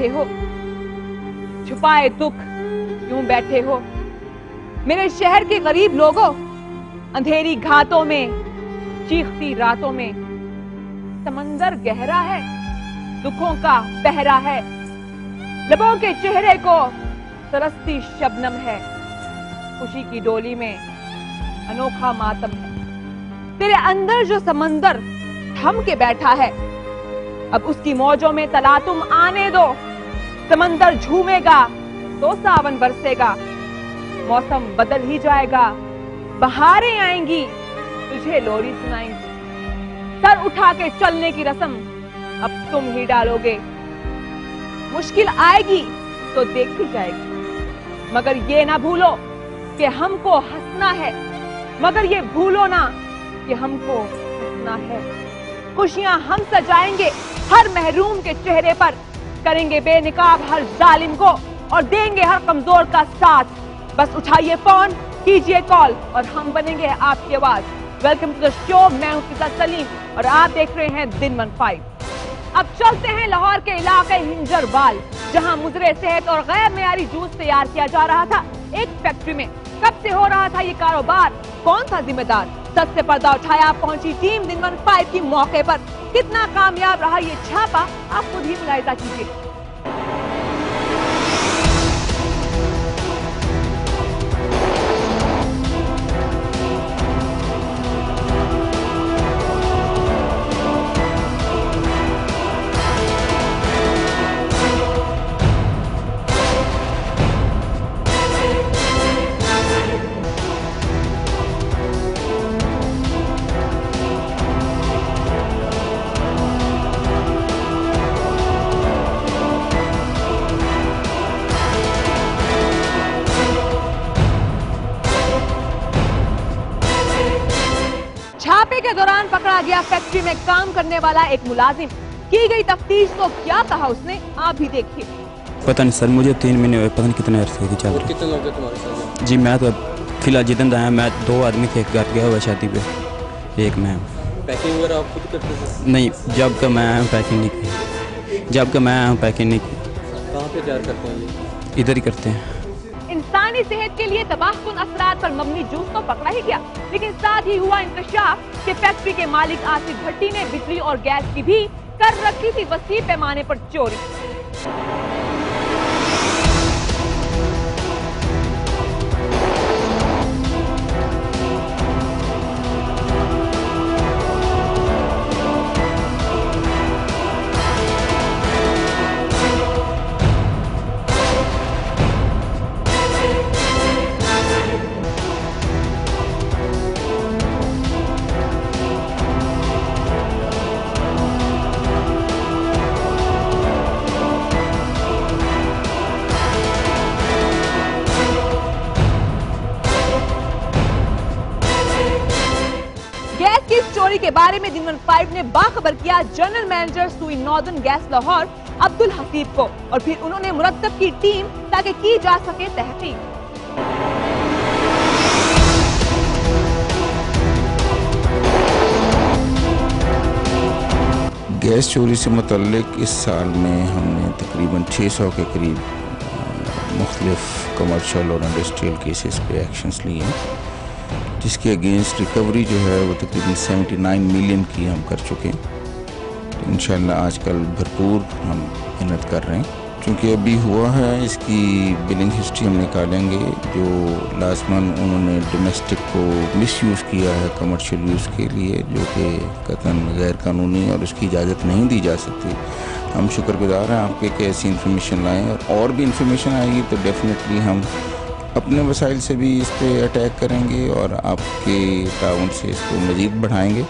बैठे हो, छुपाए दुख यूं बैठे हो। मेरे शहर के गरीब लोगों, अंधेरी घातों में, चीखती रातों में समंदर गहरा है, दुखों का पहरा है। लबों के चेहरे को तरसती शबनम है, खुशी की डोली में अनोखा मातम है। तेरे अंदर जो समंदर थम के बैठा है, अब उसकी मौजों में तलातुम आने दो। समंदर झूमेगा तो सावन बरसेगा, मौसम बदल ही जाएगा, बहारें आएंगी, तुझे लोरी सुनाएंगी। सर उठा के चलने की रस्म अब तुम ही डालोगे। मुश्किल आएगी तो देखी जाएगी, मगर ये ना भूलो कि हमको हंसना है, मगर ये भूलो ना कि हमको हंसना है। खुशियां हम सजाएंगे हर महरूम के चेहरे पर, करेंगे बेनिकाब हर जालिम को और देंगे हर कमजोर का साथ। बस उठाइए फोन, कीजिए कॉल और हम बनेंगे आपकी आवाज। वेलकम टू द शो, मैं हूं फिजा सलीम और आप देख रहे हैं दिन 15। अब चलते हैं लाहौर के इलाके हिंजरवाल, जहां मुजरे सेहत और गैर मेयारी जूस तैयार किया जा रहा था एक फैक्ट्री में। कब से हो रहा था ये कारोबार, कौन था जिम्मेदार? सच से पर्दा उठाया पहुंची टीम दिन 15 की मौके पर। कितना कामयाब रहा ये छापा, आप खुद ही मुलाहिजा कीजिए। छापे के दौरान पकड़ा गया फैक्ट्री में काम करने वाला एक मुलाजिम। की गई तफ्तीश तो क्या कहा उसने, आप भी देखिए। पता नहीं सर, मुझे 3 महीने हुए, पता नहीं कितने अरसे की चल रही। कितने लोग हैं तुम्हारे साथ? जी मैं तो फिलहाल जितने आया, मैं 2 आदमी थे, एक घर गया हुआ शादी पे, एक मैं। पैकिंग वगैरह आप खुद करते थे? नहीं, जब का मैं आया पैकिंग नहीं की, जब का मैं आया पैकिंग नहीं की। कहाँ पे तैयार करते हैं ये? इधर ही करते हैं। इंसानी सेहत के लिए तबाहकुन असरात पर मबनी जूस तो पकड़ा ही गया, लेकिन साथ ही हुआ इंकशाफ कि फैक्ट्री के मालिक आसिफ भट्टी ने बिजली और गैस की भी कर रखी थी वसी पैमाने पर चोरी। चोरी के बारे में दिन 15 ने बाखबर किया जनरल मैनेजर सुई नॉर्दर्न गैस लाहौर अब्दुल हसीब को, और फिर उन्होंने मुरत्तब की टीम ताकि की जा सके तहकीक। गैस चोरी से मुतल्लिक इस साल में हमने तकरीबन 600 के करीब मुख्तलिफ कमर्शियल और इंडस्ट्रियल केसेस पे एक्शंस लिए हैं, जिसके अगेंस्ट रिकवरी जो है वो तकरीबन 79 मिलियन की हम कर चुके हैं। तो इंशाल्लाह आजकल भरपूर हम मेहनत कर रहे हैं। क्योंकि अभी हुआ है, इसकी बिलिंग हिस्ट्री हम निकालेंगे। जो लास्ट मंथ उन्होंने डोमेस्टिक को मिसयूज़ किया है कमर्शियल यूज़ के लिए, जो कि कतन गैर कानूनी और उसकी इजाज़त नहीं दी जा सकती। हम शुक्रगुजार हैं आपके कि ऐसी इन्फॉर्मेशन लाएँ, और भी इन्फॉर्मेशन आएगी तो डेफिनेटली हम अपने वसाइल से भी इस पर अटैक करेंगे और आपके ताउन से इसको मज़ीद बढ़ाएंगे।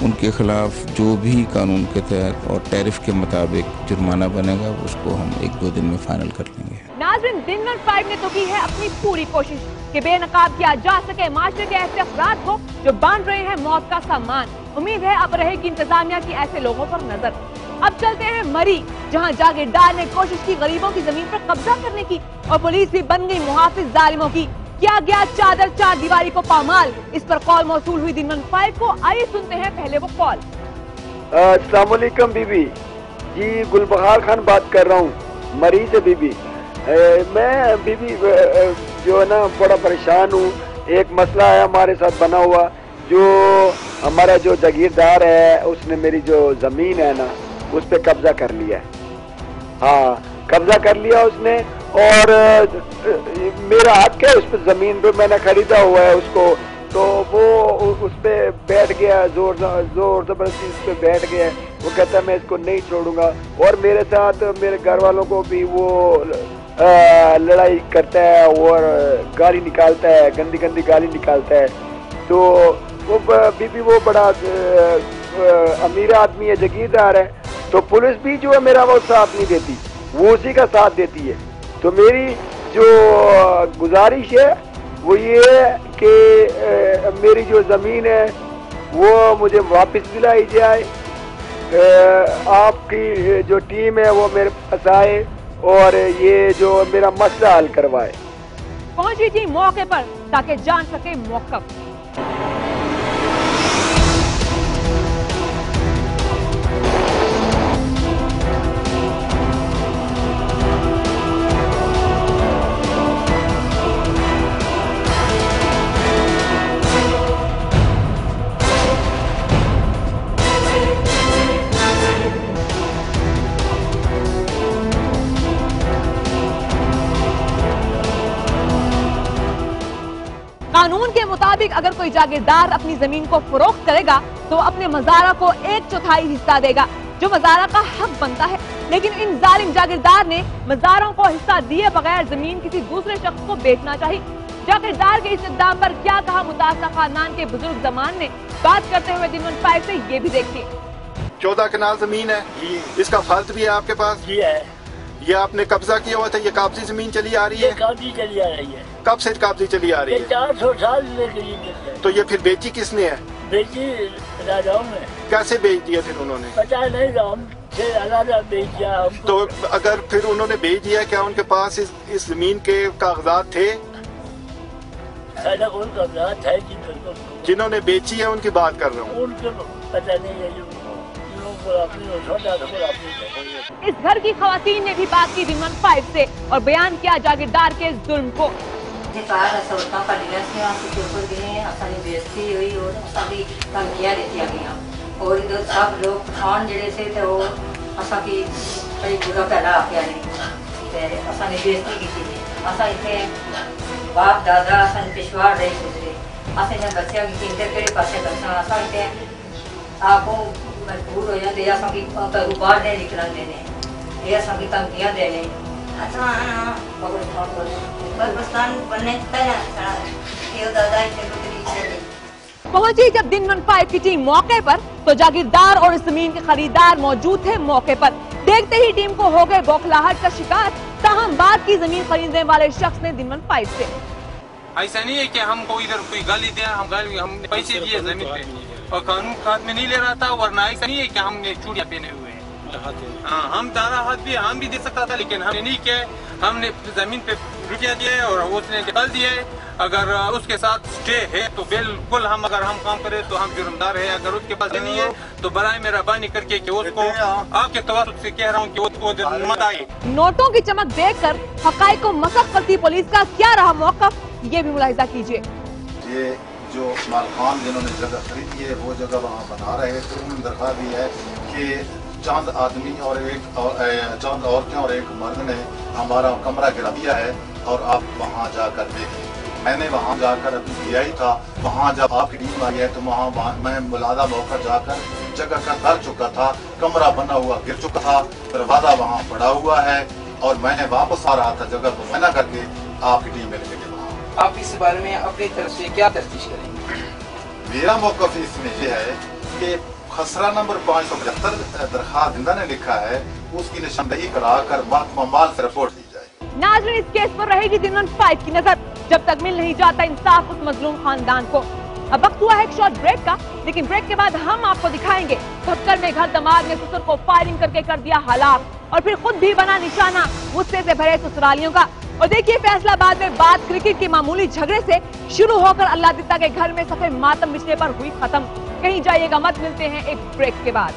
उनके ख़िलाफ़ जो भी कानून के तहत और टैरिफ के मुताबिक जुर्माना बनेगा उसको हम 1-2 दिन में फाइनल कर लेंगे। नाज़रीन, दिन 15 ने तो की है अपनी पूरी कोशिश कि बेनकाब किया जा सके माशरे के ऐसे अफराद को जो बांध रहे हैं मौत का सामान। उम्मीद है अब रहेगी इंतजामिया की ऐसे लोगों पर नजर। अब चलते हैं मरी, जहां जागीरदार ने कोशिश की गरीबों की जमीन पर कब्जा करने की और पुलिस भी बन गई मुहाफिज जालिमों की। क्या गया चादर चार दीवारी को पामाल, इस पर कॉल मौसूल हुई दिन 15 को। आइए सुनते हैं पहले वो कॉल। अस्सलाम वालेकुम बीबी जी, गुलबहार खान बात कर रहा हूँ। मरीज है बीबी। मैं बीबी जो है ना बड़ा परेशान हूँ। एक मसला है हमारे साथ बना हुआ, जो हमारा जो जागीरदार है उसने मेरी जो जमीन है ना उस पे कब्जा कर लिया है। हाँ, कब्जा कर लिया उसने, और मेरा हक है उस पर, जमीन पे मैंने खरीदा हुआ है उसको, तो वो उस पे बैठ गया, जोर जबरदस्ती उस पे बैठ गया। वो कहता है मैं इसको नहीं छोड़ूंगा, और मेरे साथ मेरे घर वालों को भी वो लड़ाई करता है और गाली निकालता है, गंदी गंदी गाली निकालता है। तो वो बीबी वो बड़ा अमीर आदमी है, जागीरदार है, तो पुलिस भी जो है मेरा वो साथ नहीं देती, वो उसी का साथ देती है। तो मेरी जो गुजारिश है वो ये है कि मेरी जो ज़मीन है वो मुझे वापस दिलाई जाए। आपकी जो टीम है वो मेरे पास आए और ये जो मेरा मसला हल करवाए। पहुंची थी मौके पर ताकि जान सके मौक़िफ़। कानून के मुताबिक अगर कोई जागीरदार अपनी जमीन को फरोख्त करेगा तो अपने मज़ारा को 1/4 हिस्सा देगा, जो मज़ारा का हक बनता है। लेकिन इन जालिम जागीरदार ने मज़ारों को हिस्सा दिए बगैर जमीन किसी दूसरे शख्स को बेचना चाहिए। जागीरदार के इस इक़दाम पर क्या कहा मुतासरा खानदान के बुजुर्ग जमान ने, बात करते हुए दिन 5 से ये भी देखिए। 14 कनाल जमीन है, इसका फर्ज भी है आपके पास? ये आपने कब्जा किया हुआ था, ये काब्जी जमीन चली आ रही है? काब्जी चली आ रही है। कब से काब्जी चली आ रही है? 400 साल के करीब। तो ये फिर बेची किसने है? बेची राजाओं ने। कैसे बेच दिया फिर उन्होंने? पता नहीं, हमसे अलग बेच दिया हमको। तो अगर फिर उन्होंने बेच दिया, क्या उनके पास इस जमीन के कागजात थे? कोई कागजात है जिन्होंने बेची है उनकी बात कर रहा हूँ। उनको पता नहीं है, इस घर की खवातीन ने भी बात की दिन 5 से और बयान किया जागीरदार के जुल्म को। बेइज्जती हुई और सारी धमकियां दी गई, और इधर सब लोग पठान जड़े से तो असा की कई बुरा पहला आख्या नहीं, असा ने बेइज्जती की। असा इतने बाप दादा असा पिछवाड़ रही गुजरे, असा ने बच्चा की किंदर केड़े पासे दसा, असा इतने आपको मजबूर हो जाते, असा की बाहर नहीं निकलन देने, ये असा की धमकियां देने। असा पाकिस्तान बनने पहला ये दादा इतने पहुंची जब दिन 5 की टीम मौके पर, तो जागीरदार और इस जमीन के खरीदार मौजूद थे मौके पर। देखते ही टीम को हो गए बौखलाहट का शिकार। ताहम बात की जमीन खरीदने वाले शख्स ने दिन 5 से, ऐसा नहीं है कि हमको इधर कोई गाली दिया, हम पैसे दिए जमीन पे और कानून हाथ में नहीं ले रहा था, वरना ऐसा नहीं है कि हमने चूड़ियां पहने हुए हैं। हाँ, हम दारा हाथ भी हम भी दे सकता था, लेकिन हमने नहीं किया। हमने जमीन पे रुपया दिए और उसने निकाल दिए। अगर उसके साथ स्टे है तो बिल्कुल अगर हम काम करें तो हम जुर्मदार है। अगर उसके पास नहीं है तो बराए मेहरबानी करके कि उसको आपके तवज्जुह से कह रहा हूँ कि वो मत आए। नोटों की चमक देखकर हकाइक को मसख करती पुलिस का क्या रहा मौक़िफ़, ये भी मुलाहिजा कीजिए। ये जो मालकान जिन्होंने जगह खरीदी है वो जगह वहाँ बना रहे थे, उन्होंने दरख्वास्त दी है कि चंद आदमी और चंद औरतें और एक मर्द ने हमारा कमरा गिरा दिया है और आप वहाँ जाकर देखें। मैंने वहाँ जाकर अभी दिया ही था, वहाँ जब आपकी टीम आई है तो वहाँ मैं मुलादा मौका जाकर जगह का कर चुका था, कमरा बना हुआ गिर चुका था, दरवाजा वहाँ पड़ा हुआ है और मैं वापस आ रहा था जगह को मना करके आपकी टीम में लेके वहाँ। आप इस बारे में अपनी तरफ से क्या तफ्तीश करेंगे? मेरा मौक़िफ़ इसमें यह है कि खसरा नंबर 575 दरख्वास्त दिंदा ने लिखा है, उसकी निशानदही कराकर माल से रिपोर्ट दी जाए। नाज़रीन, इस केस पर रहेगी दिन 5 की नजर जब तक मिल नहीं जाता इंसाफ उस मजलूम खानदान को। अब वक्त हुआ है एक शॉर्ट ब्रेक का, लेकिन ब्रेक के बाद हम आपको दिखाएंगे भक्कर में घर दामाद ने ससुर को फायरिंग करके कर दिया हलाक और फिर खुद भी बना निशाना गुस्से से भरे ससुरालियों का। और देखिए फैसलाबाद में बात क्रिकेट के मामूली झगड़े से शुरू होकर अल्लाह दित्ता के घर में सफेद मातम बिछने पर हुई खत्म। कहीं जाइएगा मत, मिलते हैं एक ब्रेक के बाद।